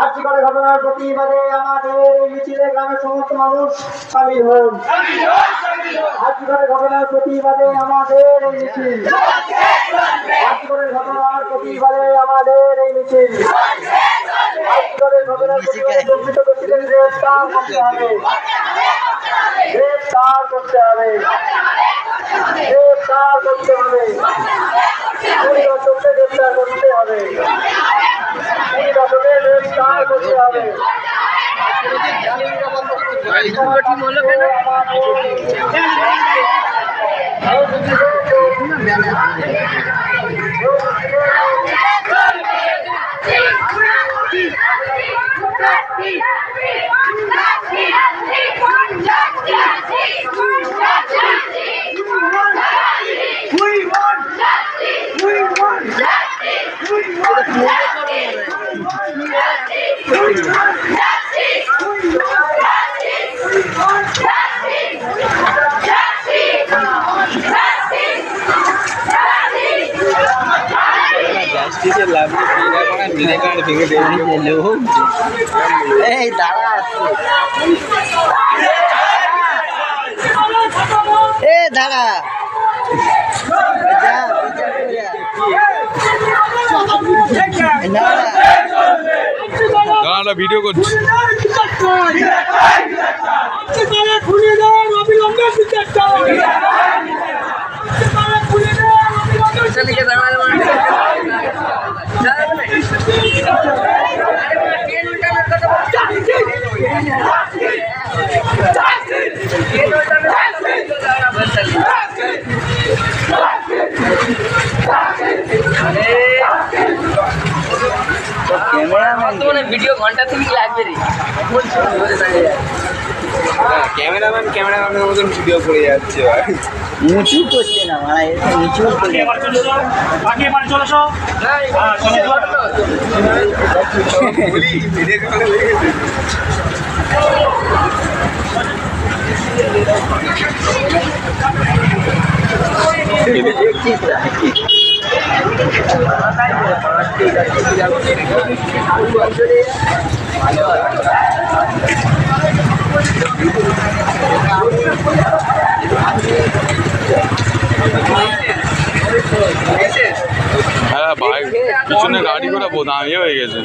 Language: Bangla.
আজকের ঘটনার প্রতিবাদে আমাদের মিছিলে গ্রামের সমস্ত মানুষ সামিল হন। আজকের ঘটনার প্রতিবাদে আমাদের এই মিছিল, আজকের ঘটনার প্রতিবাদে আমাদের এই মিছিল, আজকের ঘটনার প্রতিবাদে প্রকৃত দোষীদের গ্রেফতার করতে হবে, গ্রেফতার করতে হবে, গ্রেফতার করতে হবে, পরিদর্শককে গ্রেফতার করতে হবে, পরিদর্শককে গ্রেফতার করতে হবে। দাঁড়া ভিডিও করছি। ভিডিও ঘন্টা থেকে লাগবে রে, ক্যামেরাম্যানের মতন ভিডিও করে যাচ্ছে, নিচু করছে না মারা, এসে নিচু করছে। হ্যাঁ ভাই পিছনে গাড়ি করে দাঁড়িয়ে হয়ে গেছে।